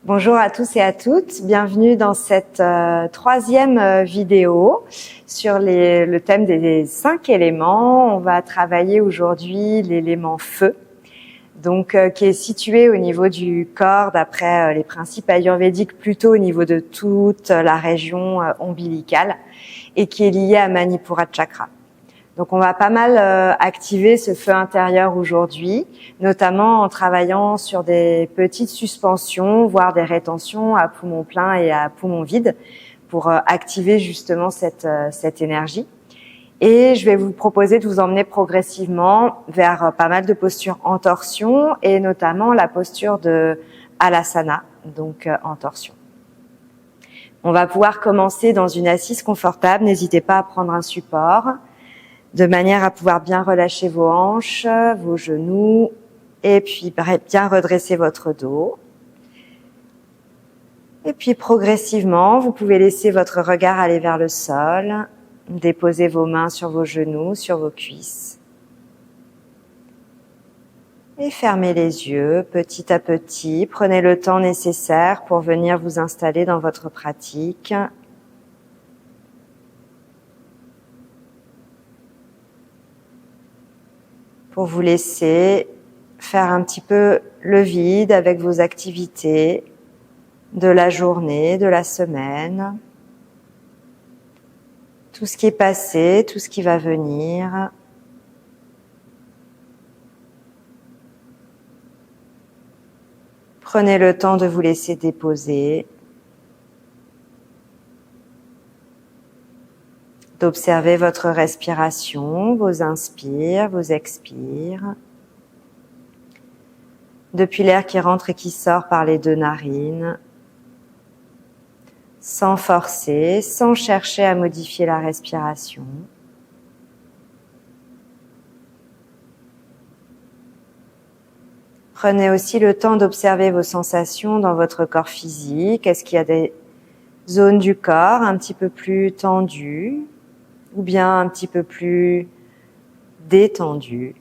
Bonjour à tous et à toutes, bienvenue dans cette troisième vidéo sur le thème des 5 éléments. On va travailler aujourd'hui l'élément feu, donc qui est situé au niveau du corps d'après les principes ayurvédiques, plutôt au niveau de toute la région ombilicale et qui est lié à Manipura Chakra. Donc on va pas mal activer ce feu intérieur aujourd'hui, notamment en travaillant sur des petites suspensions, voire des rétentions à poumon plein et à poumon vide pour activer justement cette énergie. Et je vais vous proposer de vous emmener progressivement vers pas mal de postures en torsion et notamment la posture de Alasana, donc en torsion. On va pouvoir commencer dans une assise confortable, n'hésitez pas à prendre un support, de manière à pouvoir bien relâcher vos hanches, vos genoux, et puis bien redresser votre dos. Et puis progressivement, vous pouvez laisser votre regard aller vers le sol, déposer vos mains sur vos genoux, sur vos cuisses. Et fermez les yeux petit à petit, prenez le temps nécessaire pour venir vous installer dans votre pratique. Pour vous laisser faire un petit peu le vide avec vos activités de la journée, de la semaine, tout ce qui est passé, tout ce qui va venir. Prenez le temps de vous laisser déposer, d'observer votre respiration, vos inspires, vos expires, depuis l'air qui rentre et qui sort par les 2 narines, sans forcer, sans chercher à modifier la respiration. Prenez aussi le temps d'observer vos sensations dans votre corps physique. Est-ce qu'il y a des zones du corps un petit peu plus tendues ou bien un petit peu plus détendues?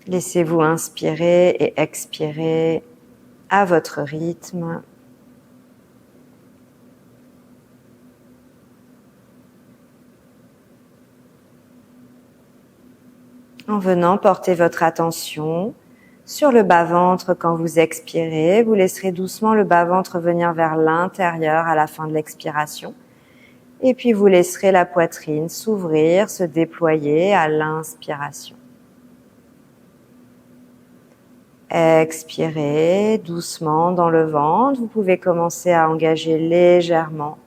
Laissez-vous inspirer et expirer à votre rythme. En venant porter votre attention sur le bas-ventre quand vous expirez, vous laisserez doucement le bas-ventre venir vers l'intérieur à la fin de l'expiration. Et puis vous laisserez la poitrine s'ouvrir, se déployer à l'inspiration. Expirez doucement dans le ventre. Vous pouvez commencer à engager légèrement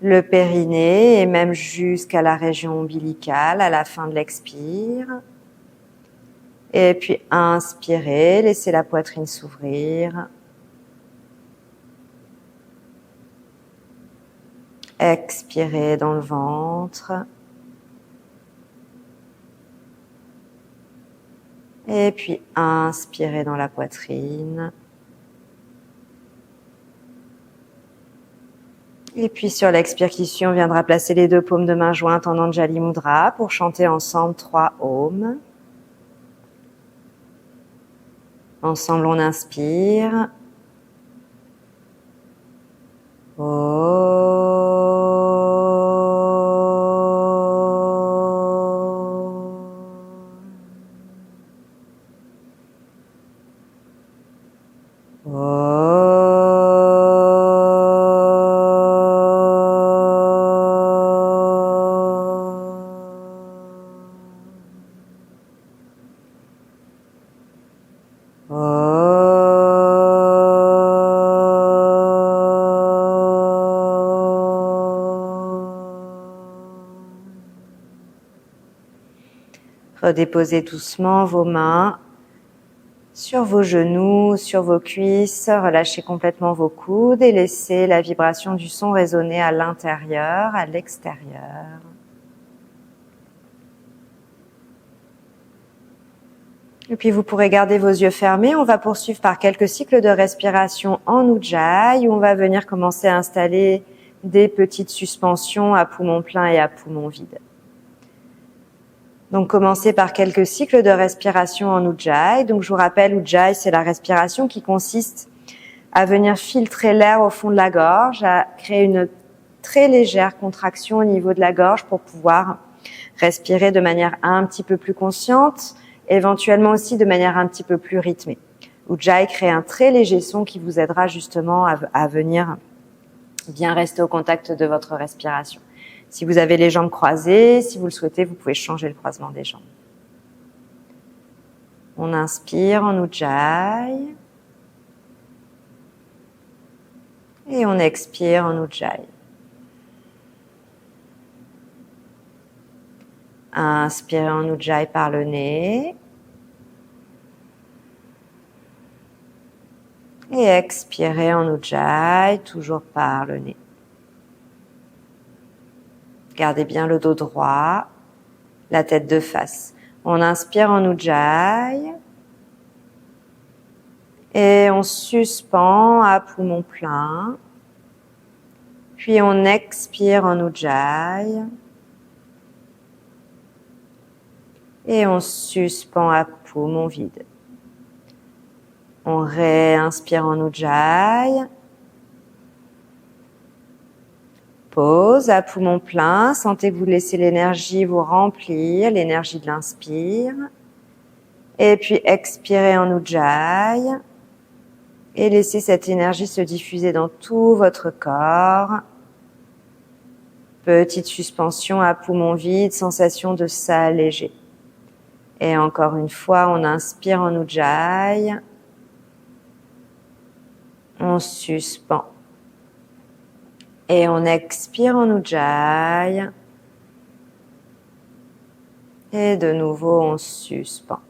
le périnée et même jusqu'à la région ombilicale à la fin de l'expire. Et puis inspirez, laissez la poitrine s'ouvrir. Expirez dans le ventre. Et puis inspirez dans la poitrine. Et puis sur l'expiration, on viendra placer les 2 paumes de main jointes en Anjali Mudra pour chanter ensemble 3 Om. Ensemble, on inspire. Redéposez doucement vos mains sur vos genoux, sur vos cuisses. Relâchez complètement vos coudes et laissez la vibration du son résonner à l'intérieur, à l'extérieur. Et puis vous pourrez garder vos yeux fermés. On va poursuivre par quelques cycles de respiration en Ujjayi où on va venir commencer à installer des petites suspensions à poumon plein et à poumon vide. Donc, commencez par quelques cycles de respiration en Ujjayi. Donc, je vous rappelle, Ujjayi, c'est la respiration qui consiste à venir filtrer l'air au fond de la gorge, à créer une très légère contraction au niveau de la gorge pour pouvoir respirer de manière un petit peu plus consciente, éventuellement aussi de manière un petit peu plus rythmée. Ujjayi crée un très léger son qui vous aidera justement à venir bien rester au contact de votre respiration. Si vous avez les jambes croisées, si vous le souhaitez, vous pouvez changer le croisement des jambes. On inspire en Ujjayi. Et on expire en Ujjayi. Inspirez en Ujjayi par le nez. Et expirez en Ujjayi, toujours par le nez. Gardez bien le dos droit, la tête de face. On inspire en Ujjayi. Et on suspend à poumon plein. Puis on expire en Ujjayi. Et on suspend à poumon vide. On réinspire en Ujjayi. Pause à poumon plein. Sentez que vous laissez l'énergie vous remplir, l'énergie de l'inspire. Et puis expirez en Ujjayi. Et laissez cette énergie se diffuser dans tout votre corps. Petite suspension à poumon vide, sensation de s'alléger. Et encore une fois, on inspire en Ujjayi. On suspend. Et on expire en Ujjayi. Et de nouveau, on suspend.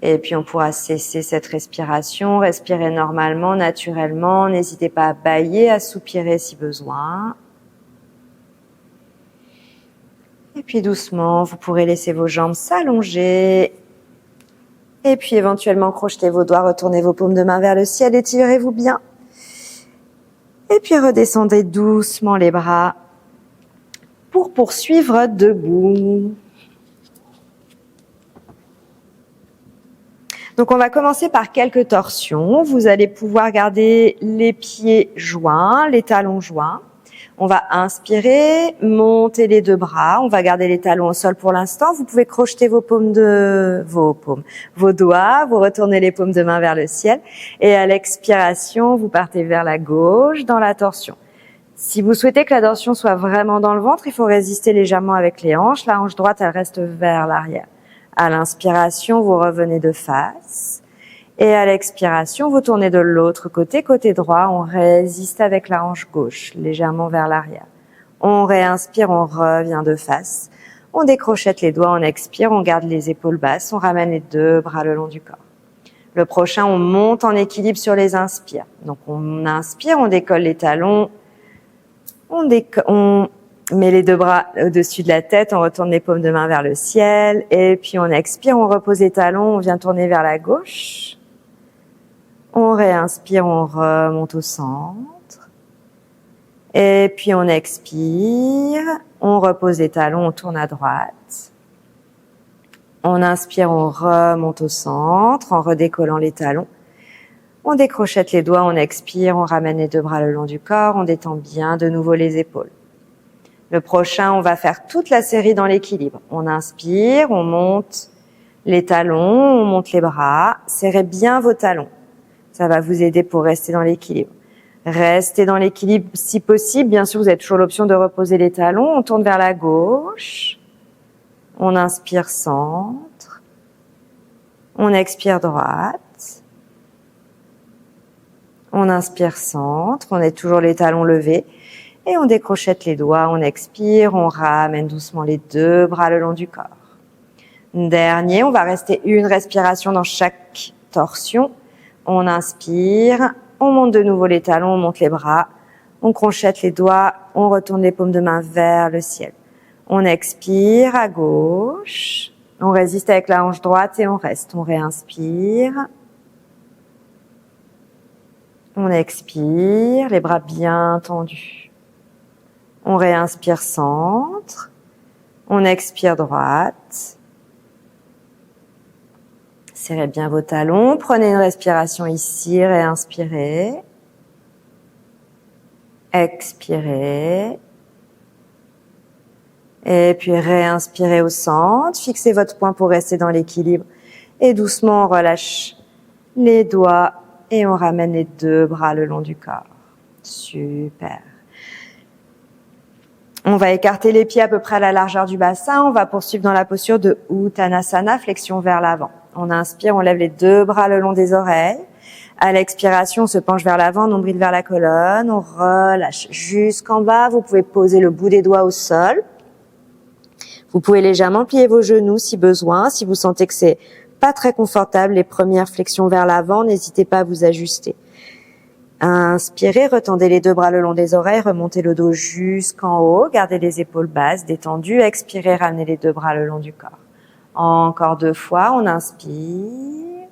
Et puis on pourra cesser cette respiration, respirer normalement, naturellement. N'hésitez pas à bâiller, à soupirer si besoin. Et puis doucement, vous pourrez laisser vos jambes s'allonger. Et puis éventuellement, crochetez vos doigts, retournez vos paumes de main vers le ciel, étirez-vous bien. Et puis redescendez doucement les bras pour poursuivre debout. Donc, on va commencer par quelques torsions. Vous allez pouvoir garder les pieds joints, les talons joints. On va inspirer, monter les deux bras. On va garder les talons au sol pour l'instant. Vous pouvez crocheter vos doigts. Vous retournez les paumes de main vers le ciel. Et à l'expiration, vous partez vers la gauche dans la torsion. Si vous souhaitez que la torsion soit vraiment dans le ventre, il faut résister légèrement avec les hanches. La hanche droite, elle reste vers l'arrière. À l'inspiration, vous revenez de face. Et à l'expiration, vous tournez de l'autre côté, côté droit. On résiste avec la hanche gauche, légèrement vers l'arrière. On réinspire, on revient de face. On décrochette les doigts, on expire, on garde les épaules basses. On ramène les deux bras le long du corps. Le prochain, on monte en équilibre sur les inspires. Donc, on inspire, on décolle les talons. On met les deux bras au-dessus de la tête, on retourne les paumes de main vers le ciel. Et puis, on expire, on repose les talons, on vient tourner vers la gauche. On réinspire, on remonte au centre. Et puis on expire, on repose les talons, on tourne à droite. On inspire, on remonte au centre en redécollant les talons. On décrochette les doigts, on expire, on ramène les deux bras le long du corps, on détend bien de nouveau les épaules. Le prochain, on va faire toute la série dans l'équilibre. On inspire, on monte les talons, on monte les bras. Serrez bien vos talons. Ça va vous aider pour rester dans l'équilibre. Restez dans l'équilibre si possible. Bien sûr, vous avez toujours l'option de reposer les talons. On tourne vers la gauche. On inspire centre. On expire droite. On inspire centre. On est toujours les talons levés. Et on décrochette les doigts. On expire. On ramène doucement les deux bras le long du corps. Dernier, on va rester une respiration dans chaque torsion. On inspire, on monte de nouveau les talons, on monte les bras, on crochette les doigts, on retourne les paumes de main vers le ciel. On expire à gauche, on résiste avec la hanche droite et on reste. On réinspire, on expire, les bras bien tendus. On réinspire centre, On expire droite. Serrez bien vos talons. Prenez une respiration ici, réinspirez. Expirez. Et puis réinspirez au centre. Fixez votre poing pour rester dans l'équilibre. Et doucement, on relâche les doigts et on ramène les deux bras le long du corps. Super. On va écarter les pieds à peu près à la largeur du bassin. On va poursuivre dans la posture de Uttanasana, flexion vers l'avant. On inspire, on lève les deux bras le long des oreilles. À l'expiration, on se penche vers l'avant, nombril vers la colonne. On relâche jusqu'en bas. Vous pouvez poser le bout des doigts au sol. Vous pouvez légèrement plier vos genoux si besoin. Si vous sentez que c'est pas très confortable, les premières flexions vers l'avant, n'hésitez pas à vous ajuster. Inspirez, retendez les deux bras le long des oreilles, remontez le dos jusqu'en haut, gardez les épaules basses, détendues. Expirez, ramenez les deux bras le long du corps. Encore 2 fois, on inspire.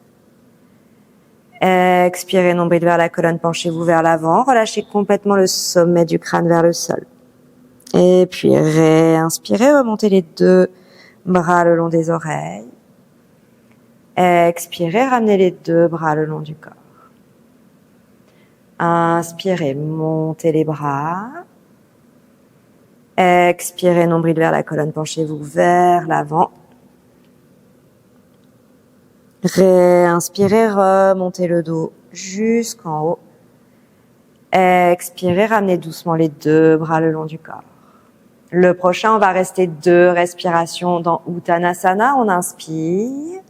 Expirez, nombril vers la colonne, penchez-vous vers l'avant, relâchez complètement le sommet du crâne vers le sol. Et puis réinspirez, remontez les deux bras le long des oreilles. Expirez, ramenez les deux bras le long du corps. Inspirez, montez les bras. Expirez, nombril vers la colonne, penchez-vous vers l'avant. Réinspirez, remontez le dos jusqu'en haut. Expirez, ramenez doucement les deux bras le long du corps. Le prochain, on va rester 2 respirations dans Uttanasana. On inspire.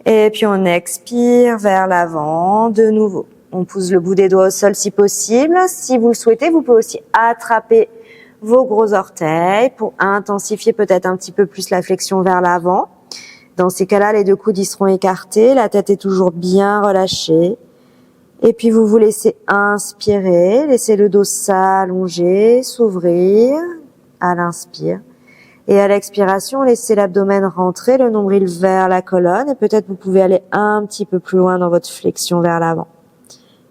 Et puis on expire vers l'avant de nouveau. On pousse le bout des doigts au sol si possible. Si vous le souhaitez, vous pouvez aussi attraper vos gros orteils pour intensifier peut-être un petit peu plus la flexion vers l'avant. Dans ces cas-là, les 2 coudes y seront écartés. La tête est toujours bien relâchée. Et puis vous vous laissez inspirer. Laissez le dos s'allonger, s'ouvrir à l'inspire. Et à l'expiration, laissez l'abdomen rentrer, le nombril vers la colonne. Et peut-être vous pouvez aller un petit peu plus loin dans votre flexion vers l'avant.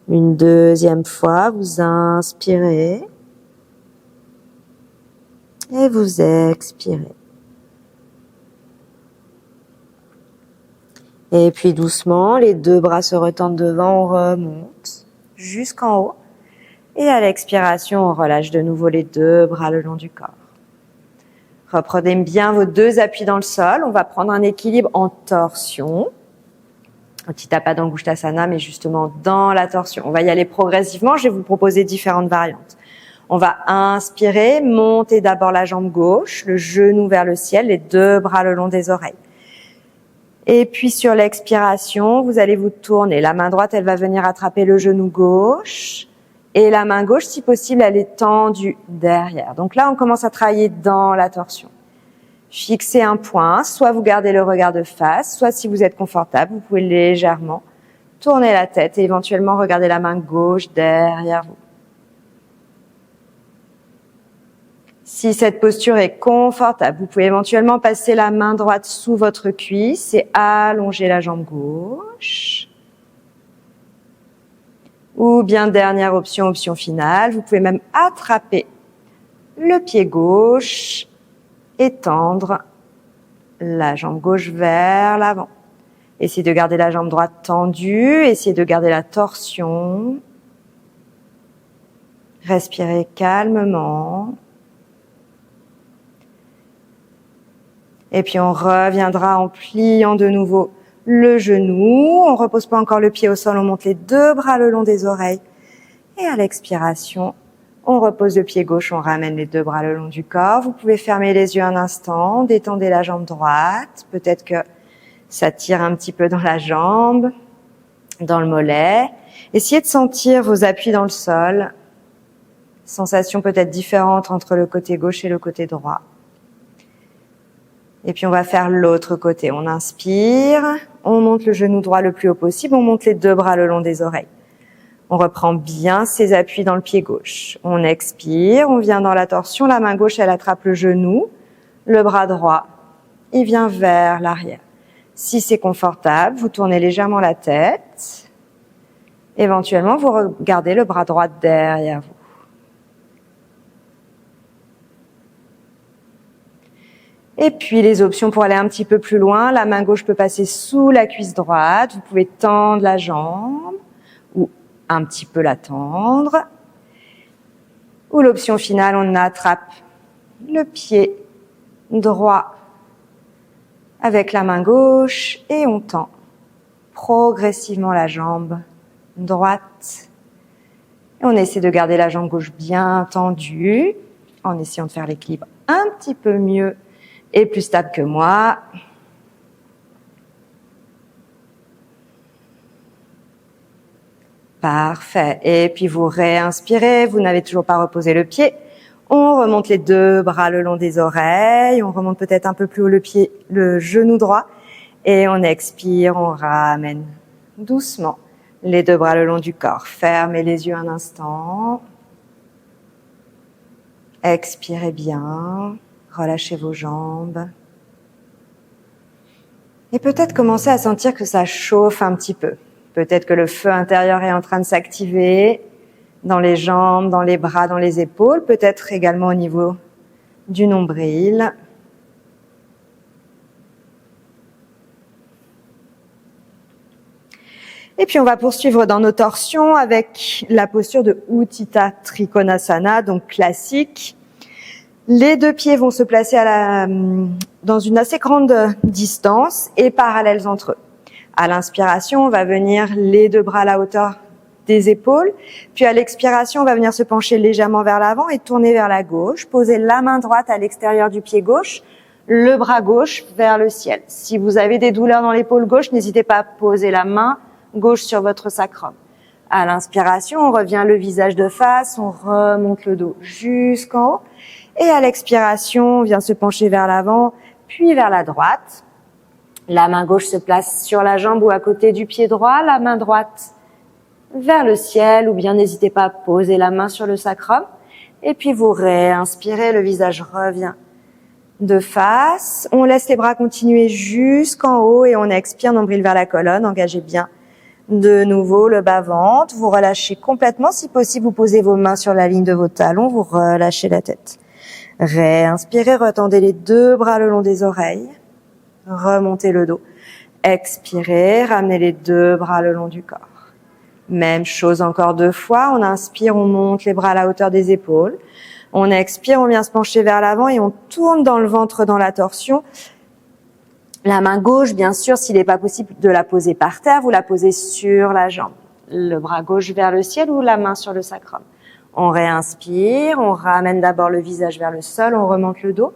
Une 2e fois, vous inspirez. Et vous expirez. Et puis doucement, les 2 bras se retendent devant, on remonte jusqu'en haut. Et à l'expiration, on relâche de nouveau les 2 bras le long du corps. Reprenez bien vos 2 appuis dans le sol. On va prendre un équilibre en torsion. Un petit tapas d'Angushtasana, mais justement dans la torsion. On va y aller progressivement. Je vais vous proposer différentes variantes. On va inspirer, monter d'abord la jambe gauche, le genou vers le ciel, les 2 bras le long des oreilles. Et puis sur l'expiration, vous allez vous tourner. La main droite, elle va venir attraper le genou gauche. Et la main gauche, si possible, elle est tendue derrière. Donc là, on commence à travailler dans la torsion. Fixez un point, soit vous gardez le regard de face, soit si vous êtes confortable, vous pouvez légèrement tourner la tête et éventuellement regarder la main gauche derrière vous. Si cette posture est confortable, vous pouvez éventuellement passer la main droite sous votre cuisse et allonger la jambe gauche. Ou bien dernière option, option finale, vous pouvez même attraper le pied gauche et tendre la jambe gauche vers l'avant. Essayez de garder la jambe droite tendue, essayez de garder la torsion. Respirez calmement. Et puis on reviendra en pliant de nouveau le genou. On repose pas encore le pied au sol, on monte les 2 bras le long des oreilles. Et à l'expiration, on repose le pied gauche, on ramène les 2 bras le long du corps. Vous pouvez fermer les yeux un instant, détendez la jambe droite. Peut-être que ça tire un petit peu dans la jambe, dans le mollet. Essayez de sentir vos appuis dans le sol. Sensation peut-être différente entre le côté gauche et le côté droit. Et puis on va faire l'autre côté. On inspire, on monte le genou droit le plus haut possible, on monte les 2 bras le long des oreilles. On reprend bien ses appuis dans le pied gauche. On expire, on vient dans la torsion, la main gauche elle attrape le genou, le bras droit, il vient vers l'arrière. Si c'est confortable, vous tournez légèrement la tête. Éventuellement, vous regardez le bras droit derrière vous. Et puis les options pour aller un petit peu plus loin, la main gauche peut passer sous la cuisse droite, vous pouvez tendre la jambe ou un petit peu la tendre. Ou l'option finale, on attrape le pied droit avec la main gauche et on tend progressivement la jambe droite. Et on essaie de garder la jambe gauche bien tendue en essayant de faire l'équilibre un petit peu mieux et plus stable que moi. Parfait. Et puis vous réinspirez, vous n'avez toujours pas reposé le pied. On remonte les deux bras le long des oreilles, on remonte peut-être un peu plus haut le genou droit et on expire, on ramène doucement les deux bras le long du corps. Fermez les yeux un instant. Expirez bien, relâchez vos jambes. Et peut-être commencez à sentir que ça chauffe un petit peu. Peut-être que le feu intérieur est en train de s'activer dans les jambes, dans les bras, dans les épaules, peut-être également au niveau du nombril. Et puis on va poursuivre dans nos torsions avec la posture de Utthita Trikonasana, donc classique. Les deux pieds vont se placer dans une assez grande distance et parallèles entre eux. À l'inspiration, on va venir les deux bras à la hauteur des épaules. Puis à l'expiration, on va venir se pencher légèrement vers l'avant et tourner vers la gauche. Poser la main droite à l'extérieur du pied gauche, le bras gauche vers le ciel. Si vous avez des douleurs dans l'épaule gauche, n'hésitez pas à poser la main gauche sur votre sacrum. À l'inspiration, on revient le visage de face, on remonte le dos jusqu'en haut. Et à l'expiration, on vient se pencher vers l'avant, puis vers la droite. La main gauche se place sur la jambe ou à côté du pied droit, la main droite vers le ciel, ou bien n'hésitez pas à poser la main sur le sacrum. Et puis vous réinspirez, le visage revient de face. On laisse les bras continuer jusqu'en haut et on expire, nombril vers la colonne, engagez bien de nouveau le bas-ventre. Vous relâchez complètement, si possible, vous posez vos mains sur la ligne de vos talons, vous relâchez la tête. Réinspirez, retendez les deux bras le long des oreilles. Remontez le dos. Expirez, ramenez les deux bras le long du corps. Même chose encore 2 fois. On inspire, on monte les bras à la hauteur des épaules. On expire, on vient se pencher vers l'avant et on tourne dans le ventre dans la torsion. La main gauche, bien sûr, s'il n'est pas possible de la poser par terre, vous la posez sur la jambe. Le bras gauche vers le ciel ou la main sur le sacrum. On réinspire, on ramène d'abord le visage vers le sol, on remonte le dos.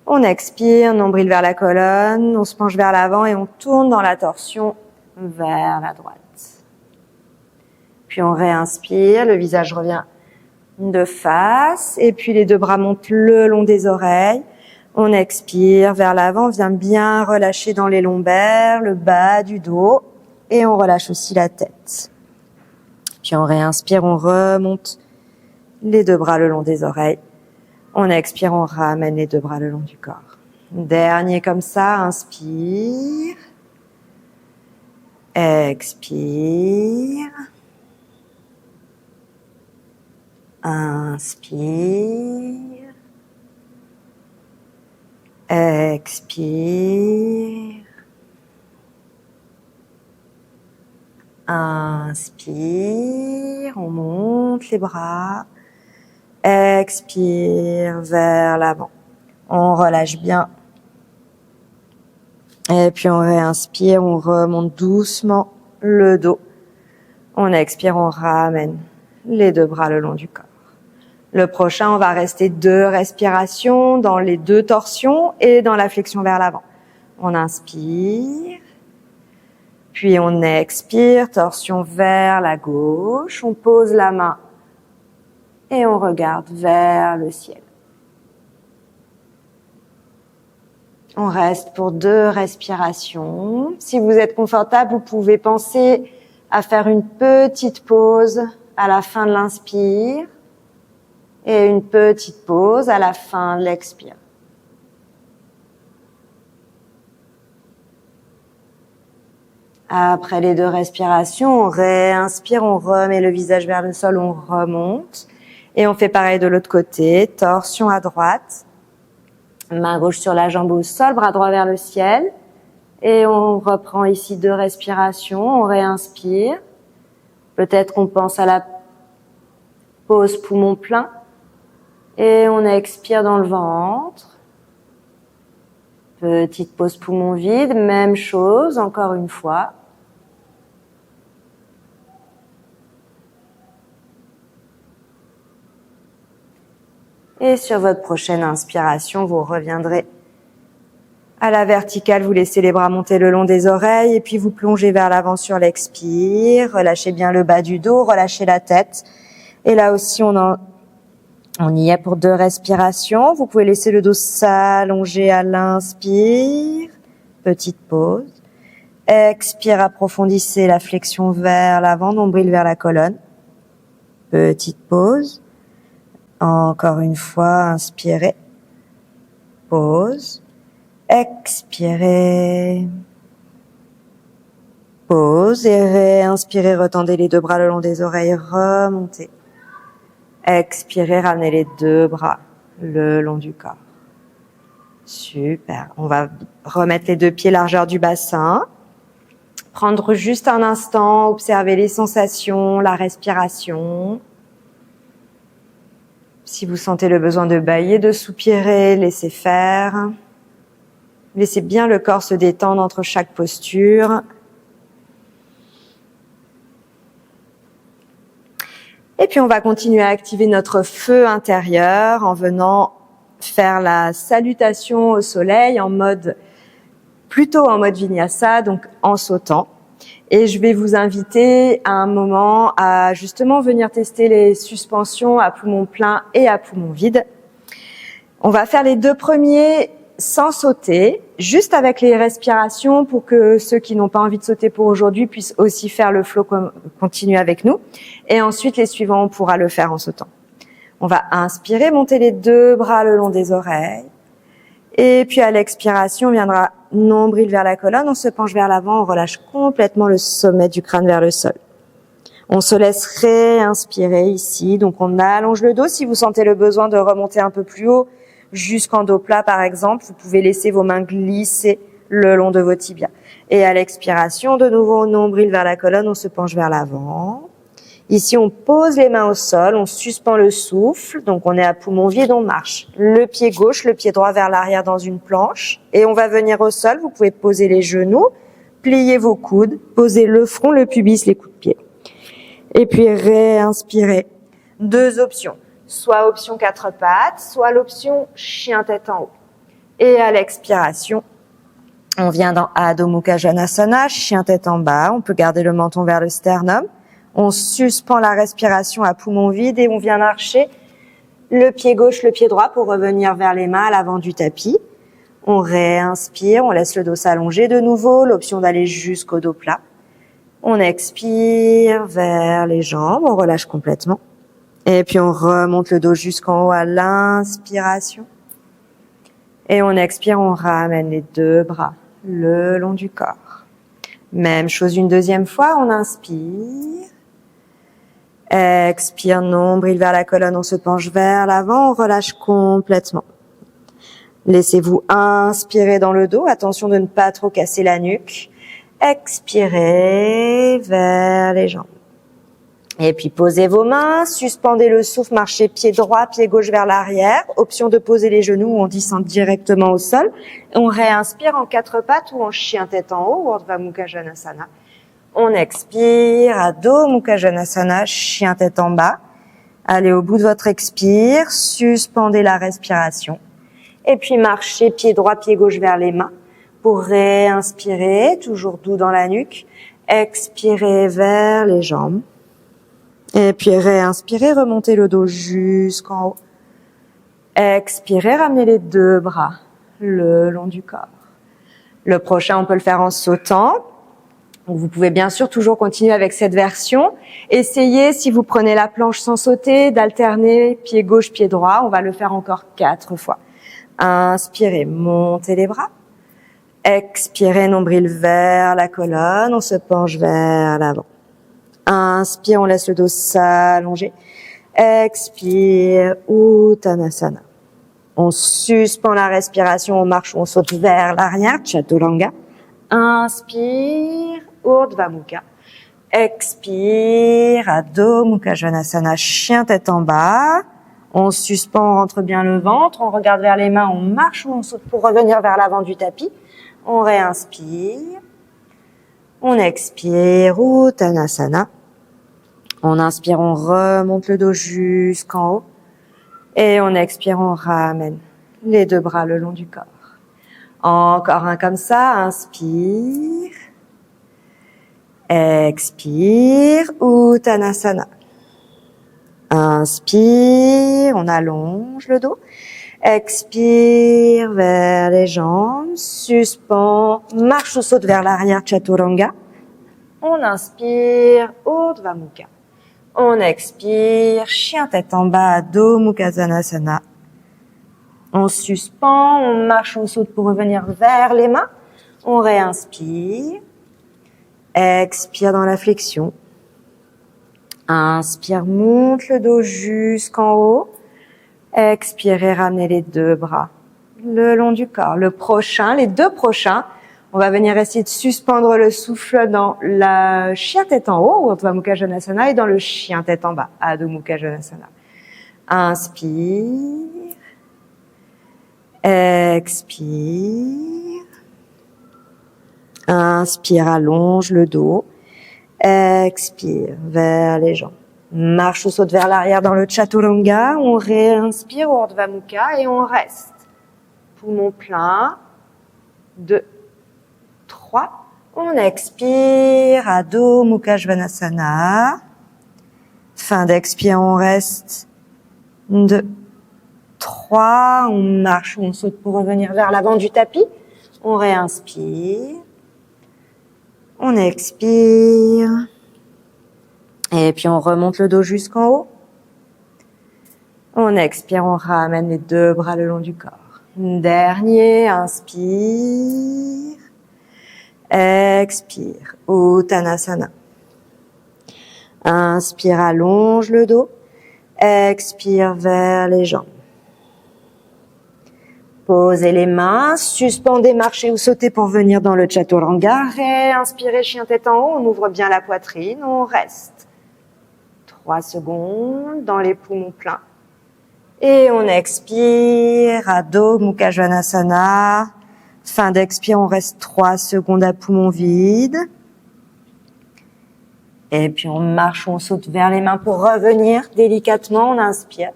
On expire, nombril vers la colonne, on se penche vers l'avant et on tourne dans la torsion vers la droite. Puis on réinspire, le visage revient de face et puis les deux bras montent le long des oreilles. On expire vers l'avant, on vient bien relâcher dans les lombaires, le bas du dos et on relâche aussi la tête. Puis on réinspire, on remonte les deux bras le long des oreilles. On expire, on ramène les deux bras le long du corps. Dernier comme ça, inspire. Expire. Inspire. Expire. Inspire. On monte les bras. Expire vers l'avant. On relâche bien. Et puis on réinspire, on remonte doucement le dos. On expire, on ramène les deux bras le long du corps. Le prochain, on va rester 2 respirations dans les 2 torsions et dans la flexion vers l'avant. On inspire. Puis on expire, torsion vers la gauche. On pose la main et on regarde vers le ciel. On reste pour 2 respirations. Si vous êtes confortable, vous pouvez penser à faire une petite pause à la fin de l'inspire et une petite pause à la fin de l'expire. Après les 2 respirations, on réinspire, on remet le visage vers le sol, on remonte. Et on fait pareil de l'autre côté, torsion à droite. Main gauche sur la jambe au sol, bras droit vers le ciel. Et on reprend ici 2 respirations, on réinspire. Peut-être qu'on pense à la pause poumon plein. Et on expire dans le ventre. Petite pause poumon vide, même chose, encore une fois. Et sur votre prochaine inspiration, vous reviendrez à la verticale, vous laissez les bras monter le long des oreilles et puis vous plongez vers l'avant sur l'expire. Relâchez bien le bas du dos, relâchez la tête. Et là aussi, on y est pour 2 respirations. Vous pouvez laisser le dos s'allonger à l'inspire. Petite pause. Expire, approfondissez la flexion vers l'avant, nombril vers la colonne. Petite pause. Encore une fois, inspirez. Pause. Expirez. Pause et réinspirez, retendez les 2 bras le long des oreilles, remontez. Expirez, ramenez les 2 bras le long du corps. Super. On va remettre les 2 pieds largeur du bassin. Prendre juste un instant, observer les sensations, la respiration. Si vous sentez le besoin de bâiller, de soupirer, laissez faire. Laissez bien le corps se détendre entre chaque posture. Et puis on va continuer à activer notre feu intérieur en venant faire la salutation au soleil plutôt en mode vinyasa, donc en sautant. Et je vais vous inviter à un moment à justement venir tester les suspensions à poumon plein et à poumon vide. On va faire les 2 premiers sans sauter, juste avec les respirations pour que ceux qui n'ont pas envie de sauter pour aujourd'hui puissent aussi faire le flow continu avec nous. Et ensuite, les suivants, on pourra le faire en sautant. On va inspirer, monter les 2 bras le long des oreilles. Et puis à l'expiration, on viendra nombril vers la colonne, on se penche vers l'avant, on relâche complètement le sommet du crâne vers le sol. On se laisse réinspirer ici, donc on allonge le dos. Si vous sentez le besoin de remonter un peu plus haut, jusqu'en dos plat par exemple, vous pouvez laisser vos mains glisser le long de vos tibias. Et à l'expiration, de nouveau nombril vers la colonne, on se penche vers l'avant. Ici, on pose les mains au sol, on suspend le souffle, donc on est à poumon vide, on marche. Le pied gauche, le pied droit vers l'arrière dans une planche, et on va venir au sol. Vous pouvez poser les genoux, plier vos coudes, poser le front, le pubis, les coudes de pied. Et puis réinspirer. 2 options, soit option 4 pattes, soit l'option chien tête en haut. Et à l'expiration, on vient dans Adho Mukha Janasana, chien tête en bas, on peut garder le menton vers le sternum. On suspend la respiration à poumon vide et on vient marcher le pied gauche, le pied droit pour revenir vers les mains à l'avant du tapis. On réinspire, on laisse le dos s'allonger de nouveau, l'option d'aller jusqu'au dos plat. On expire vers les jambes, on relâche complètement. Et puis on remonte le dos jusqu'en haut à l'inspiration. Et on expire, on ramène les 2 bras le long du corps. Même chose une 2e fois, on inspire. Expire, nombril vers la colonne, on se penche vers l'avant, on relâche complètement. Laissez-vous inspirer dans le dos, attention de ne pas trop casser la nuque. Expirez vers les jambes. Et puis posez vos mains, suspendez le souffle, marchez pied droit, pied gauche vers l'arrière. Option de poser les genoux où on descend directement au sol. On réinspire en 4 pattes ou en chien tête en haut, ou Urdhva Mukha Janasana. On expire, Adho Mukha Janasana, chien tête en bas. Allez au bout de votre expire, suspendez la respiration. Et puis marchez pied droit, pied gauche vers les mains. Pour réinspirer, toujours doux dans la nuque. Expirez vers les jambes. Et puis réinspirez, remontez le dos jusqu'en haut. Expirez, ramenez les 2 bras le long du corps. Le prochain, on peut le faire en sautant. Donc vous pouvez bien sûr toujours continuer avec cette version. Essayez, si vous prenez la planche sans sauter, d'alterner pied gauche, pied droit. On va le faire encore 4 fois. Inspirez, montez les bras. Expirez, nombril vers la colonne. On se penche vers l'avant. Inspire, on laisse le dos s'allonger. Expire, Uttanasana. On suspend la respiration, on marche ou on saute vers l'arrière, Chaturanga. Inspire, Urdhva Mukha. Expire, Adho Mukha Svanasana, chien tête en bas. On suspend, on rentre bien le ventre, on regarde vers les mains, on marche ou on saute pour revenir vers l'avant du tapis. On réinspire. On expire, Uttanasana. On inspire, on remonte le dos jusqu'en haut. Et on expire, on ramène les deux bras le long du corps. Encore un comme ça, inspire. Expire, Uttanasana. Inspire, on allonge le dos. Expire vers les jambes, suspend, marche ou saute vers l'arrière, Chaturanga. On inspire, Urdhva Mukha. On expire, chien tête en bas, Adho Mukha Svanasana. On suspend, on marche ou saute pour revenir vers les mains. On réinspire. Expire dans la flexion. Inspire, monte le dos jusqu'en haut. Expirez, ramenez les deux bras le long du corps. Les deux prochains, on va venir essayer de suspendre le souffle dans le chien tête en haut, Urdhva Mukha Svanasana, et dans le chien tête en bas, Adho Mukha Svanasana. Inspire. Expire. Inspire, allonge le dos. Expire vers les jambes. Marche ou saute vers l'arrière dans le Chaturanga. On réinspire, Urdhva Mukha, et on reste. Poumon plein. 2, 3. On expire, Adho Mukha Svanasana. Fin d'expire, on reste. 2, 3. On marche ou on saute pour revenir vers l'avant du tapis. On réinspire. On expire. Et puis on remonte le dos jusqu'en haut. On expire, on ramène les deux bras le long du corps. Dernier, inspire. Expire, Uttanasana. Inspire, allonge le dos. Expire vers les jambes. Posez les mains, suspendez, marchez ou sautez pour venir dans le Chaturanga. Réinspirez, chien tête en haut, on ouvre bien la poitrine, on reste. 3 secondes dans les poumons pleins. Et on expire, Adho Mukha Svanasana. Fin d'expire, on reste 3 secondes à poumon vide. Et puis on marche, on saute vers les mains pour revenir délicatement, on inspire.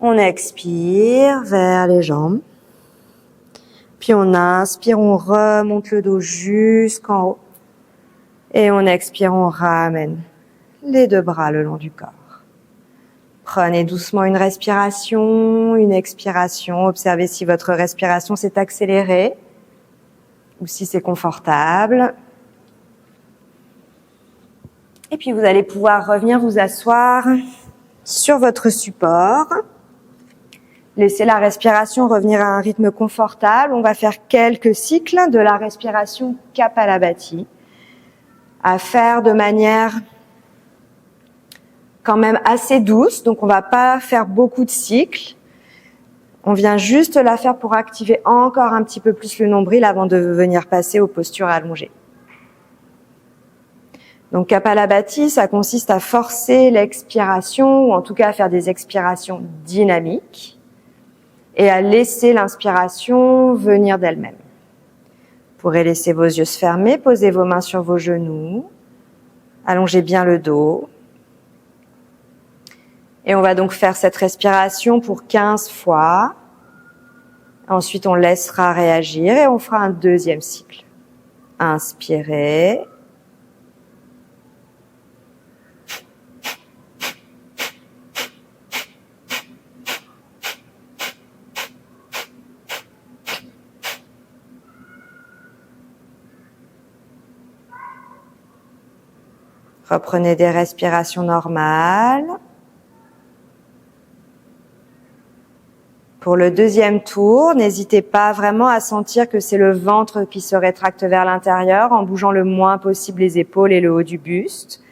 On expire vers les jambes. Puis on inspire, on remonte le dos jusqu'en haut. Et on expire, on ramène les deux bras le long du corps. Prenez doucement une respiration, une expiration. Observez si votre respiration s'est accélérée ou si c'est confortable. Et puis vous allez pouvoir revenir vous asseoir sur votre support. Laissez la respiration revenir à un rythme confortable. On va faire quelques cycles de la respiration Kapalabhati à faire de manière quand même assez douce. Donc on va pas faire beaucoup de cycles. On vient juste la faire pour activer encore un petit peu plus le nombril avant de venir passer aux postures allongées. Donc Kapalabhati, ça consiste à forcer l'expiration, ou en tout cas à faire des expirations dynamiques, et à laisser l'inspiration venir d'elle-même. Vous pourrez laisser vos yeux se fermer, posez vos mains sur vos genoux, allongez bien le dos. Et on va donc faire cette respiration pour 15 fois. Ensuite, on laissera réagir et on fera un deuxième cycle. Inspirez. Reprenez des respirations normales. Pour le deuxième tour, n'hésitez pas vraiment à sentir que c'est le ventre qui se rétracte vers l'intérieur en bougeant le moins possible les épaules et le haut du buste.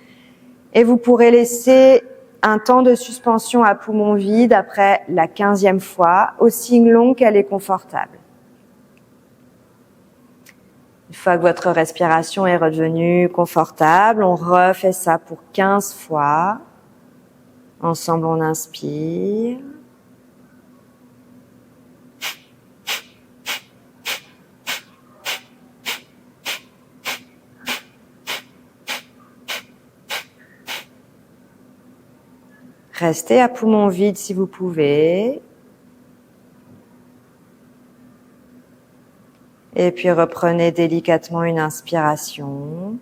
Et vous pourrez laisser un temps de suspension à poumon vide après la 15e fois, aussi longue qu'elle est confortable. Une fois que votre respiration est redevenue confortable, on refait ça pour 15 fois. Ensemble, on inspire. Restez à poumon vide si vous pouvez. Et puis reprenez délicatement une inspiration.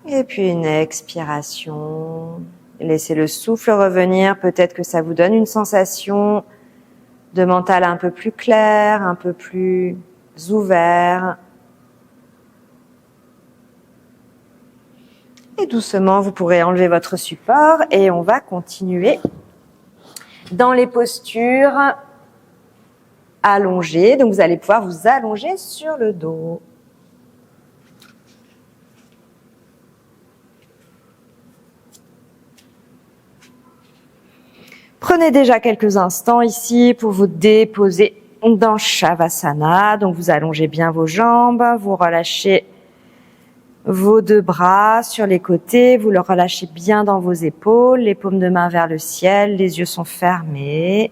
Et puis une expiration. Laissez le souffle revenir. Peut-être que ça vous donne une sensation de mental un peu plus clair, un peu plus ouvert. Et doucement, vous pourrez enlever votre support et on va continuer dans les postures allongées. Donc, vous allez pouvoir vous allonger sur le dos. Prenez déjà quelques instants ici pour vous déposer dans Shavasana. Donc, vous allongez bien vos jambes, vous relâchez vos deux bras sur les côtés, vous le relâchez bien dans vos épaules, les paumes de main vers le ciel, les yeux sont fermés.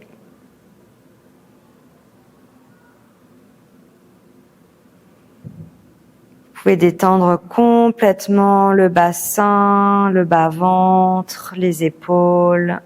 Vous pouvez détendre complètement le bassin, le bas-ventre, les épaules.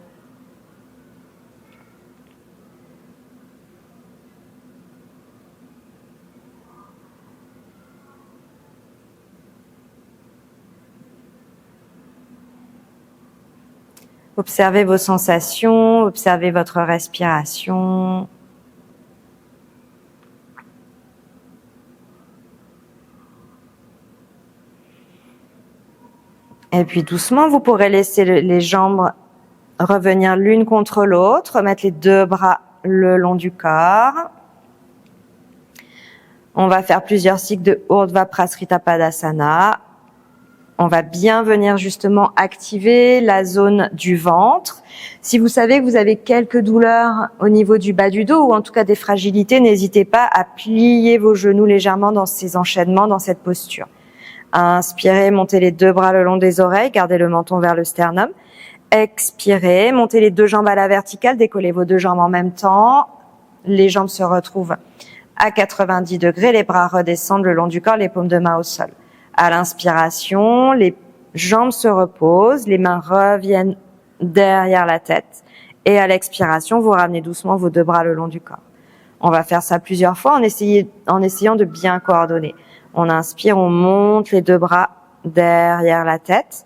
Observez vos sensations, observez votre respiration. Et puis doucement, vous pourrez laisser les jambes revenir l'une contre l'autre, mettre les deux bras le long du corps. On va faire plusieurs cycles de Urdhva Prasrita Padasana. On va bien venir justement activer la zone du ventre. Si vous savez que vous avez quelques douleurs au niveau du bas du dos ou en tout cas des fragilités, n'hésitez pas à plier vos genoux légèrement dans ces enchaînements, dans cette posture. Inspirez, montez les deux bras le long des oreilles, gardez le menton vers le sternum. Expirez, montez les deux jambes à la verticale, décollez vos deux jambes en même temps. Les jambes se retrouvent à 90 degrés, les bras redescendent le long du corps, les paumes de main au sol. À l'inspiration, les jambes se reposent, les mains reviennent derrière la tête. Et à l'expiration, vous ramenez doucement vos deux bras le long du corps. On va faire ça plusieurs fois en essayant de bien coordonner. On inspire, on monte les deux bras derrière la tête.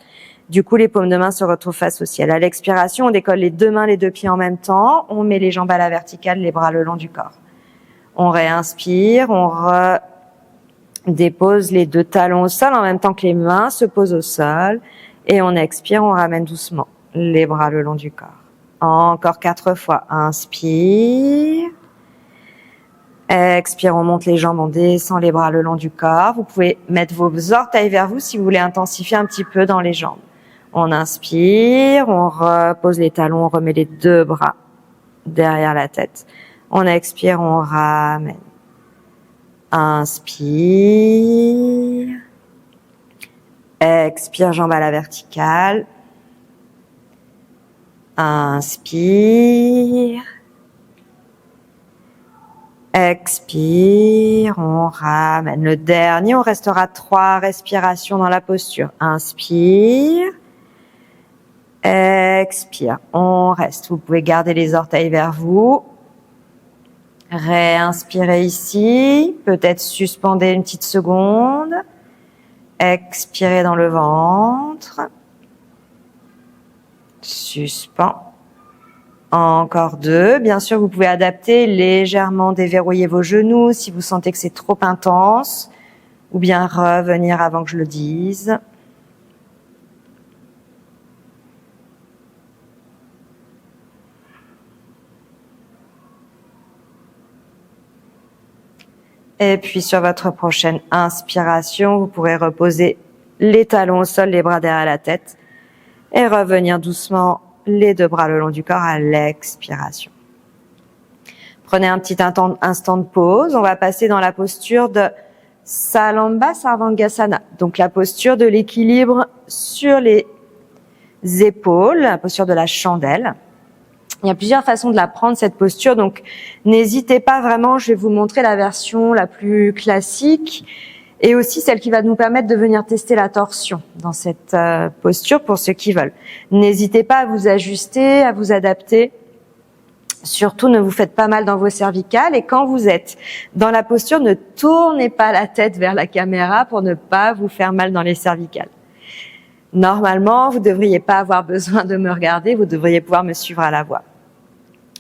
Du coup, les paumes de main se retrouvent face au ciel. À l'expiration, on décolle les deux mains, les deux pieds en même temps. On met les jambes à la verticale, les bras le long du corps. On réinspire, on dépose les deux talons au sol en même temps que les mains se posent au sol. Et on expire, on ramène doucement les bras le long du corps. Encore 4 fois. Inspire. Expire, on monte les jambes, on descend les bras le long du corps. Vous pouvez mettre vos orteils vers vous si vous voulez intensifier un petit peu dans les jambes. On inspire, on repose les talons, on remet les deux bras derrière la tête. On expire, on ramène. Inspire. Expire, jambes à la verticale. Inspire. Expire, on ramène. Le dernier, on restera 3 respirations dans la posture. Inspire. Expire, on reste. Vous pouvez garder les orteils vers vous. Réinspirez ici. Peut-être suspendez une petite seconde. Expirez dans le ventre. Suspend. Encore 2. Bien sûr, vous pouvez adapter, légèrement déverrouiller vos genoux si vous sentez que c'est trop intense, ou bien revenir avant que je le dise. Et puis sur votre prochaine inspiration, vous pourrez reposer les talons au sol, les bras derrière la tête et revenir doucement les deux bras le long du corps à l'expiration. Prenez un petit instant de pause. On va passer dans la posture de Salamba Sarvangasana. Donc la posture de l'équilibre sur les épaules, la posture de la chandelle. Il y a plusieurs façons de la prendre, cette posture, donc n'hésitez pas vraiment, je vais vous montrer la version la plus classique et aussi celle qui va nous permettre de venir tester la torsion dans cette posture pour ceux qui veulent. N'hésitez pas à vous ajuster, à vous adapter. Surtout, ne vous faites pas mal dans vos cervicales et quand vous êtes dans la posture, ne tournez pas la tête vers la caméra pour ne pas vous faire mal dans les cervicales. Normalement, vous ne devriez pas avoir besoin de me regarder, vous devriez pouvoir me suivre à la voix.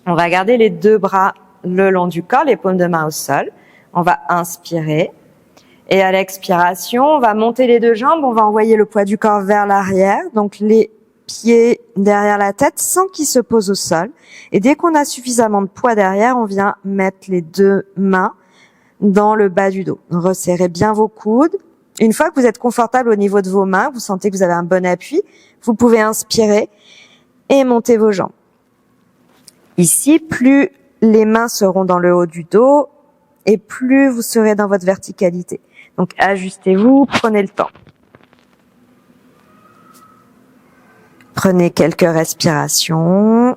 On va garder les deux bras le long du corps, les paumes de main au sol. On va inspirer. Et à l'expiration, on va monter les deux jambes, on va envoyer le poids du corps vers l'arrière. Donc les pieds derrière la tête sans qu'ils se posent au sol. Et dès qu'on a suffisamment de poids derrière, on vient mettre les deux mains dans le bas du dos. Resserrez bien vos coudes. Une fois que vous êtes confortable au niveau de vos mains, vous sentez que vous avez un bon appui, vous pouvez inspirer et monter vos jambes. Ici, plus les mains seront dans le haut du dos et plus vous serez dans votre verticalité. Donc ajustez-vous, prenez le temps. Prenez quelques respirations.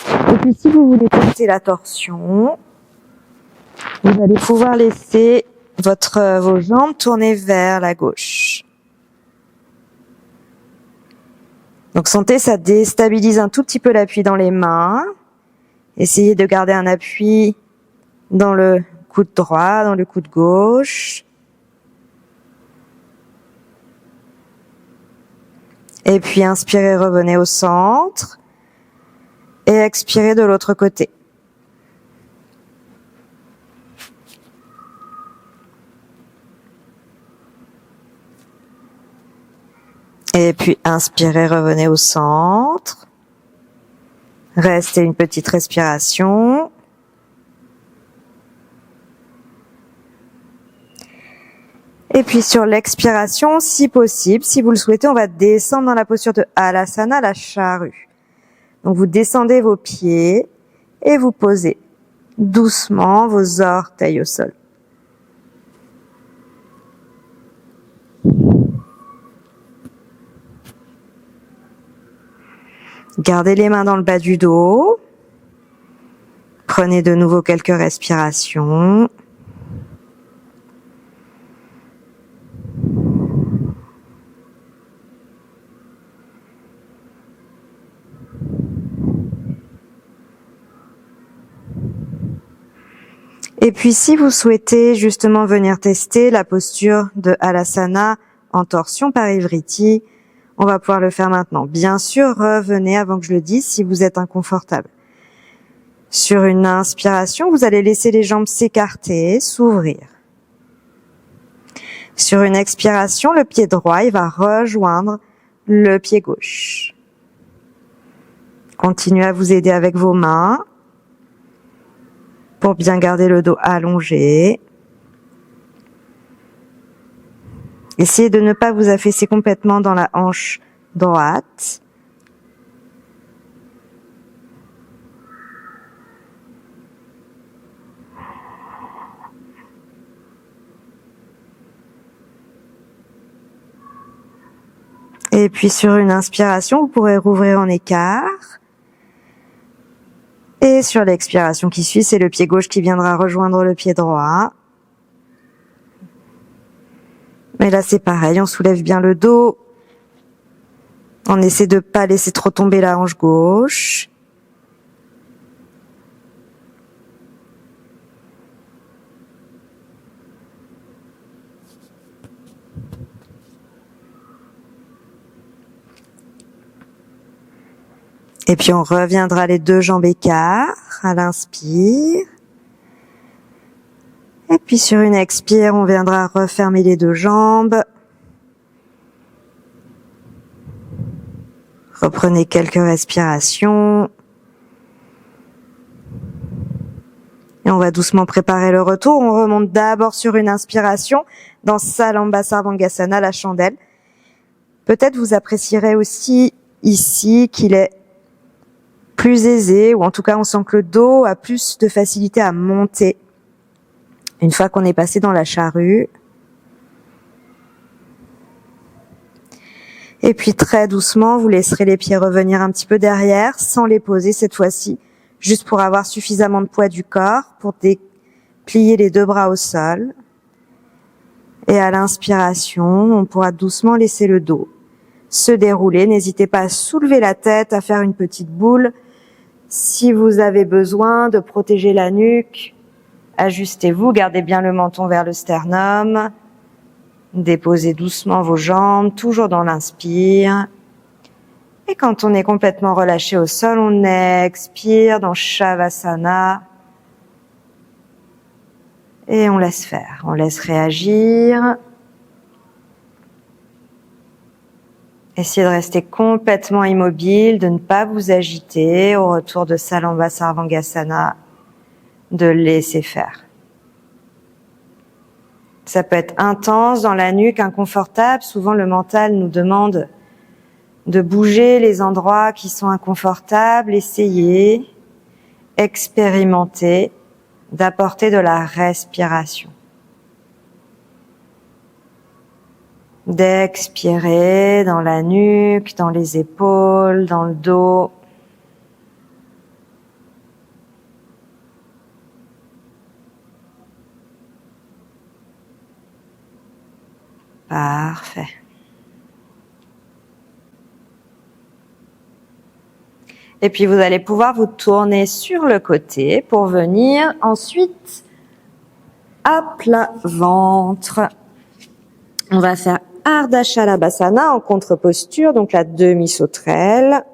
Et puis si vous voulez tester la torsion, vous allez pouvoir laisser vos jambes tourner vers la gauche. Donc sentez, ça déstabilise un tout petit peu l'appui dans les mains. Essayez de garder un appui dans le coude droit, dans le coude gauche. Et puis inspirez, revenez au centre. Et expirez de l'autre côté. Et puis inspirez, revenez au centre. Restez une petite respiration. Et puis sur l'expiration, si possible, si vous le souhaitez, on va descendre dans la posture de Halasana, la charrue. Donc vous descendez vos pieds et vous posez doucement vos orteils au sol. Gardez les mains dans le bas du dos. Prenez de nouveau quelques respirations. Et puis si vous souhaitez justement venir tester la posture de Halasana en torsion Parivriti, on va pouvoir le faire maintenant. Bien sûr, revenez avant que je le dise si vous êtes inconfortable. Sur une inspiration, vous allez laisser les jambes s'écarter, s'ouvrir. Sur une expiration, le pied droit, il va rejoindre le pied gauche. Continuez à vous aider avec vos mains pour bien garder le dos allongé. Essayez de ne pas vous affaisser complètement dans la hanche droite. Et puis sur une inspiration, vous pourrez rouvrir en écart. Et sur l'expiration qui suit, c'est le pied gauche qui viendra rejoindre le pied droit. Mais là, c'est pareil, on soulève bien le dos. On essaie de pas laisser trop tomber la hanche gauche. Et puis on reviendra les deux jambes écart à l'inspire. Et puis sur une expire, on viendra refermer les deux jambes. Reprenez quelques respirations. Et on va doucement préparer le retour. On remonte d'abord sur une inspiration dans Salamba Sarvangasana, la chandelle. Peut-être vous apprécierez aussi ici qu'il est plus aisé, ou en tout cas on sent que le dos a plus de facilité à monter. Une fois qu'on est passé dans la charrue. Et puis très doucement, vous laisserez les pieds revenir un petit peu derrière, sans les poser cette fois-ci, juste pour avoir suffisamment de poids du corps, pour plier les deux bras au sol. Et à l'inspiration, on pourra doucement laisser le dos se dérouler. N'hésitez pas à soulever la tête, à faire une petite boule. Si vous avez besoin de protéger la nuque, ajustez-vous, gardez bien le menton vers le sternum. Déposez doucement vos jambes, toujours dans l'inspire. Et quand on est complètement relâché au sol, on expire dans Shavasana. Et on laisse faire, on laisse réagir. Essayez de rester complètement immobile, de ne pas vous agiter au retour de Salamba Sarvangasana, de laisser faire. Ça peut être intense dans la nuque, inconfortable. Souvent, le mental nous demande de bouger les endroits qui sont inconfortables. Essayez, expérimentez, d'apporter de la respiration. D'expirer dans la nuque, dans les épaules, dans le dos. Parfait. Et puis vous allez pouvoir vous tourner sur le côté pour venir ensuite à plat ventre. On va faire Ardha Shalabhasana en contre-posture, donc la demi-sauterelle.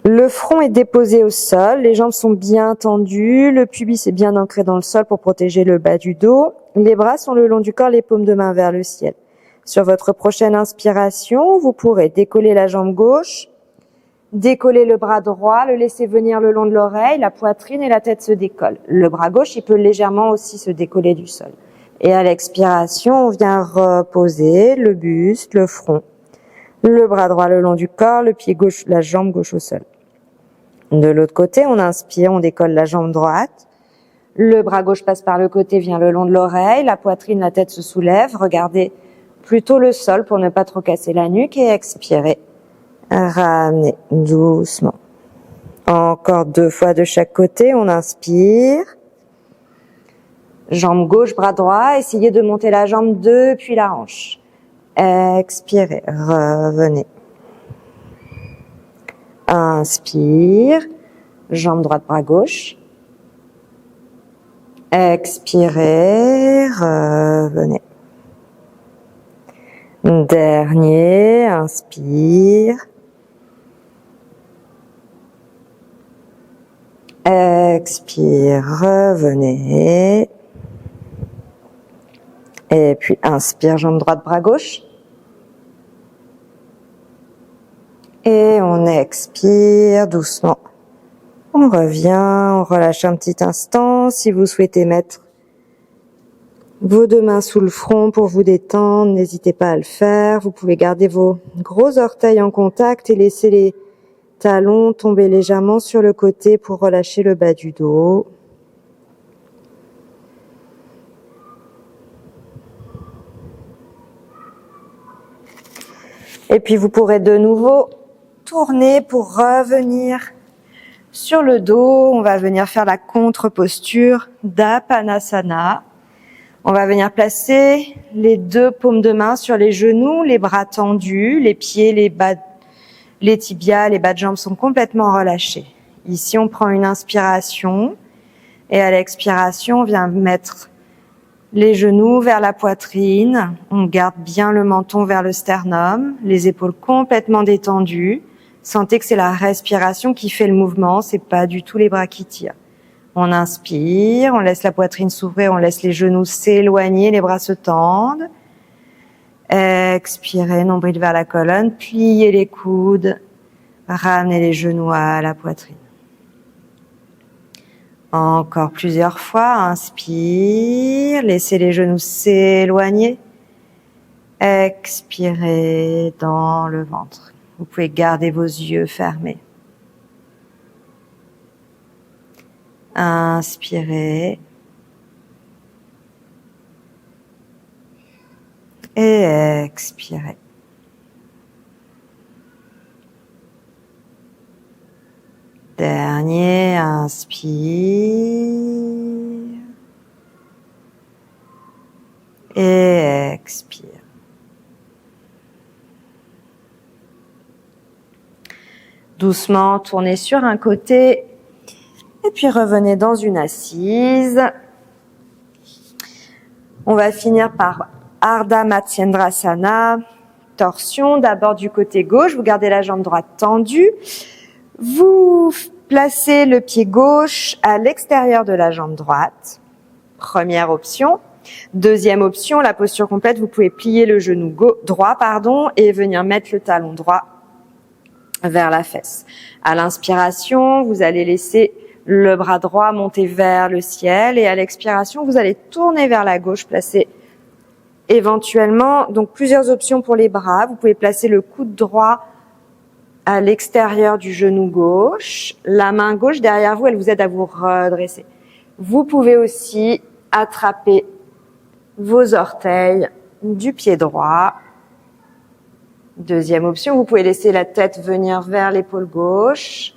Le front est déposé au sol, les jambes sont bien tendues, le pubis est bien ancré dans le sol pour protéger le bas du dos. Les bras sont le long du corps, les paumes de main vers le ciel. Sur votre prochaine inspiration, vous pourrez décoller la jambe gauche, décoller le bras droit, le laisser venir le long de l'oreille, la poitrine et la tête se décollent. Le bras gauche, il peut légèrement aussi se décoller du sol. Et à l'expiration, on vient reposer le buste, le front, le bras droit le long du corps, le pied gauche, la jambe gauche au sol. De l'autre côté, on inspire, on décolle la jambe droite. Le bras gauche passe par le côté, vient le long de l'oreille, la poitrine, la tête se soulève. Regardez plutôt le sol pour ne pas trop casser la nuque et expirez. Ramenez doucement. Encore 2 fois de chaque côté, on inspire. Jambe gauche, bras droit, essayez de monter la jambe depuis la hanche. Expirez, revenez. Inspire, jambe droite, bras gauche. Expirez, revenez. Dernier, inspire. Expire, revenez. Et puis inspire, jambe droite, bras gauche. Et on expire doucement. On revient, on relâche un petit instant. Si vous souhaitez mettre vos 2 mains sous le front pour vous détendre, n'hésitez pas à le faire. Vous pouvez garder vos gros orteils en contact et laisser les talons tomber légèrement sur le côté pour relâcher le bas du dos. Et puis vous pourrez de nouveau tourner pour revenir sur le dos. On va venir faire la contre-posture d'Apanasana. On va venir placer les 2 paumes de main sur les genoux, les bras tendus, les pieds, les tibias, les bas de jambes sont complètement relâchés. Ici, on prend une inspiration et à l'expiration, on vient mettre les genoux vers la poitrine. On garde bien le menton vers le sternum, les épaules complètement détendues. Sentez que c'est la respiration qui fait le mouvement, c'est pas du tout les bras qui tirent. On inspire, on laisse la poitrine s'ouvrir, on laisse les genoux s'éloigner, les bras se tendent. Expirez, nombril vers la colonne, pliez les coudes, ramenez les genoux à la poitrine. Encore plusieurs fois, inspire, laissez les genoux s'éloigner. Expirez dans le ventre. Vous pouvez garder vos yeux fermés. Inspirez. Et expirez. Dernier, inspire. Et expire. Doucement, tournez sur un côté et puis revenez dans une assise. On va finir par Ardha Matsyendrasana, torsion d'abord du côté gauche. Vous gardez la jambe droite tendue. Vous placez le pied gauche à l'extérieur de la jambe droite. Première option. Deuxième option, la posture complète, vous pouvez plier le genou droit, et venir mettre le talon droit vers la fesse. À l'inspiration, vous allez laisser le bras droit monter vers le ciel et à l'expiration, vous allez tourner vers la gauche, placer éventuellement, donc plusieurs options pour les bras. Vous pouvez placer le coude droit à l'extérieur du genou gauche. La main gauche derrière vous, elle vous aide à vous redresser. Vous pouvez aussi attraper vos orteils du pied droit. Deuxième option, vous pouvez laisser la tête venir vers l'épaule gauche.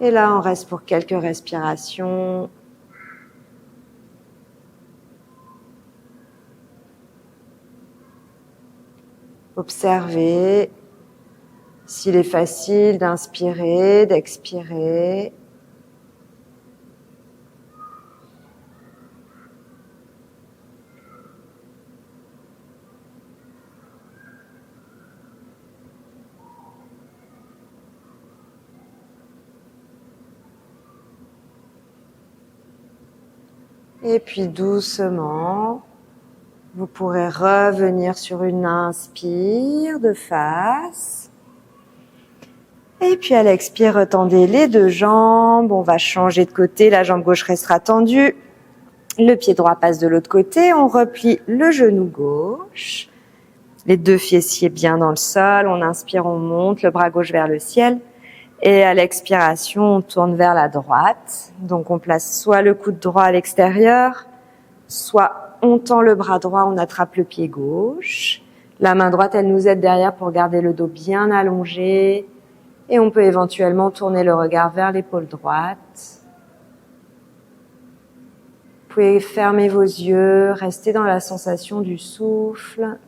Et là, on reste pour quelques respirations. Observez s'il est facile d'inspirer, d'expirer. Et puis doucement, vous pourrez revenir sur une inspire de face. Et puis à l'expire, retendez les deux jambes. On va changer de côté. La jambe gauche restera tendue. Le pied droit passe de l'autre côté. On replie le genou gauche. Les deux fessiers bien dans le sol. On inspire, on monte le bras gauche vers le ciel. Et à l'expiration, on tourne vers la droite. Donc on place soit le coude droit à l'extérieur, soit on tend le bras droit, on attrape le pied gauche. La main droite, elle nous aide derrière pour garder le dos bien allongé. Et on peut éventuellement tourner le regard vers l'épaule droite. Vous pouvez fermer vos yeux, rester dans la sensation du souffle.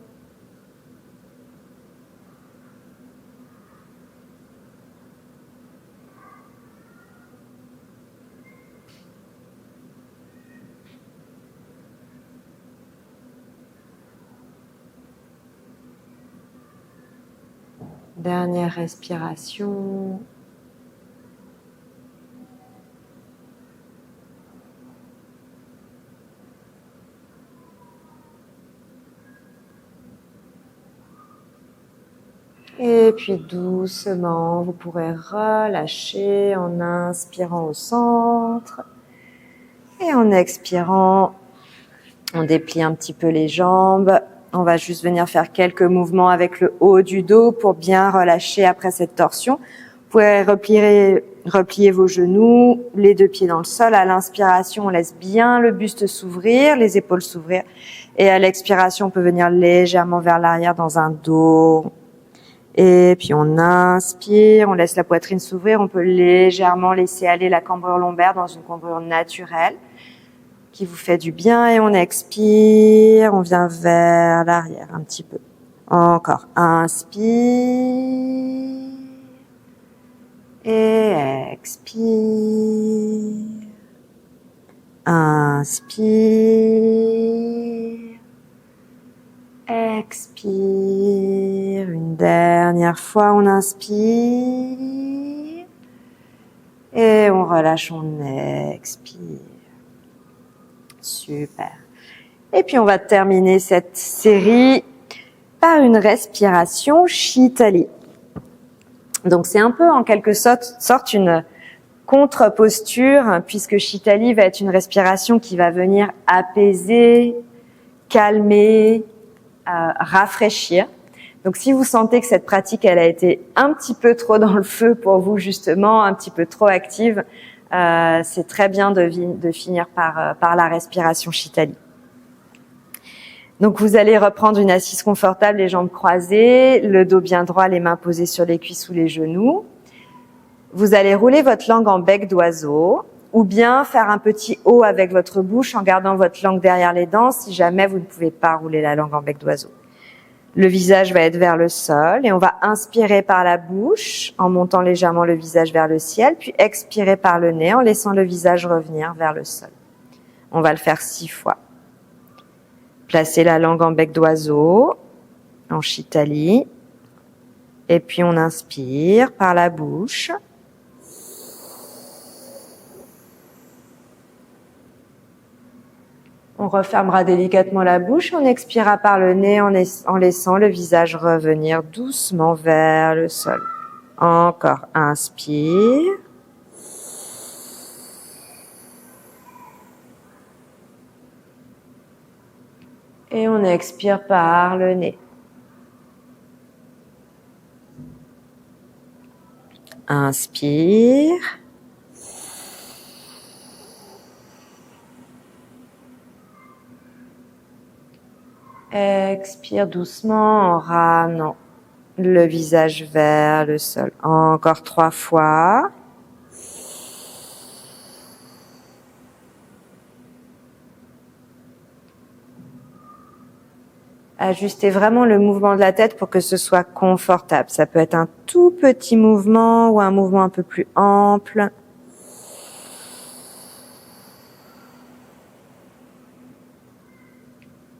Dernière respiration. Et puis doucement, vous pourrez relâcher en inspirant au centre. Et en expirant, on déplie un petit peu les jambes. On va juste venir faire quelques mouvements avec le haut du dos pour bien relâcher après cette torsion. Vous pouvez replier vos genoux, les deux pieds dans le sol. À l'inspiration, on laisse bien le buste s'ouvrir, les épaules s'ouvrir. Et à l'expiration, on peut venir légèrement vers l'arrière dans un dos. Et puis on inspire, on laisse la poitrine s'ouvrir. On peut légèrement laisser aller la cambrure lombaire dans une cambrure naturelle qui vous fait du bien, et on expire, on vient vers l'arrière un petit peu. Encore, inspire et expire. Inspire, expire. Une dernière fois, on inspire et on relâche, on expire. Super. Et puis on va terminer cette série par une respiration Shitali. Donc c'est un peu en quelque sorte une contre-posture, puisque Shitali va être une respiration qui va venir apaiser, calmer, rafraîchir. Donc si vous sentez que cette pratique elle a été un petit peu trop dans le feu pour vous justement, un petit peu trop active, c'est très bien de finir par la respiration Shitali. Donc vous allez reprendre une assise confortable, les jambes croisées, le dos bien droit, les mains posées sur les cuisses ou les genoux. Vous allez rouler votre langue en bec d'oiseau ou bien faire un petit O avec votre bouche en gardant votre langue derrière les dents si jamais vous ne pouvez pas rouler la langue en bec d'oiseau. Le visage va être vers le sol et on va inspirer par la bouche en montant légèrement le visage vers le ciel, puis expirer par le nez en laissant le visage revenir vers le sol. On va le faire 6 fois. Placez la langue en bec d'oiseau, en Shitali, et puis on inspire par la bouche. On refermera délicatement la bouche, on expirera par le nez en laissant le visage revenir doucement vers le sol. Encore, inspire. Et on expire par le nez. Inspire. Expire doucement en ramenant le visage vers le sol. Encore 3 fois. Ajustez vraiment le mouvement de la tête pour que ce soit confortable. Ça peut être un tout petit mouvement ou un mouvement un peu plus ample.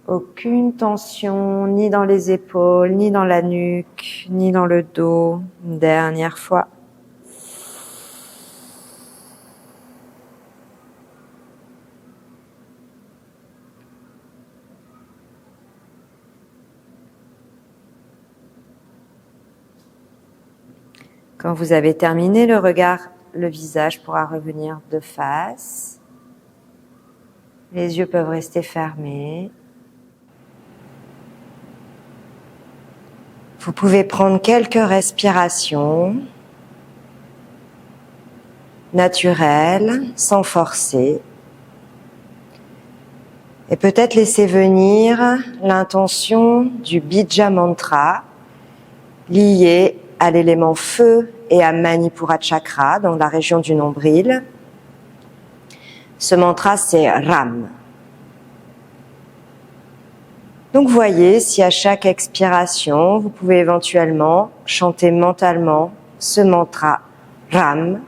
Aucune tension, ni dans les épaules, ni dans la nuque, ni dans le dos. Une dernière fois. Quand vous avez terminé le regard, le visage pourra revenir de face. Les yeux peuvent rester fermés. Vous pouvez prendre quelques respirations naturelles, sans forcer. Et peut-être laisser venir l'intention du Bija Mantra lié à l'élément feu et à Manipura Chakra dans la région du nombril. Ce mantra, c'est Ram. Donc voyez si à chaque expiration, vous pouvez éventuellement chanter mentalement ce mantra Ram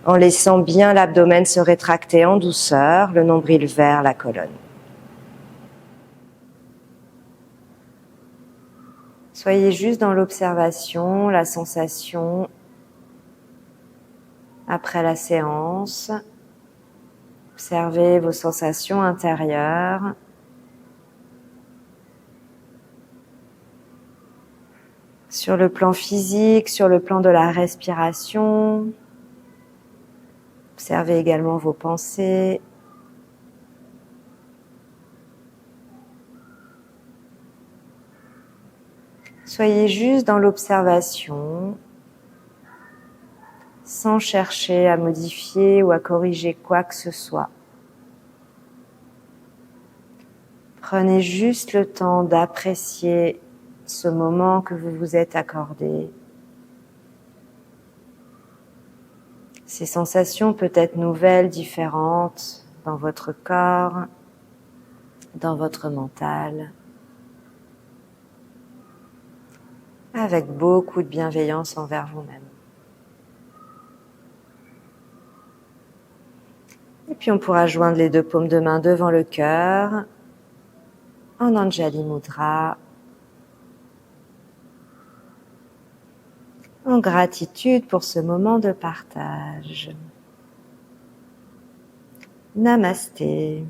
en laissant bien l'abdomen se rétracter en douceur, le nombril vers la colonne. Soyez juste dans l'observation, la sensation après la séance. Observez vos sensations intérieures. Sur le plan physique, sur le plan de la respiration. Observez également vos pensées. Soyez juste dans l'observation, sans chercher à modifier ou à corriger quoi que ce soit. Prenez juste le temps d'apprécier ce moment que vous vous êtes accordé. Ces sensations peut-être nouvelles, différentes dans votre corps, dans votre mental, avec beaucoup de bienveillance envers vous-même. Et puis on pourra joindre les 2 paumes de main devant le cœur, en Anjali Mudra, en gratitude pour ce moment de partage. Namasté.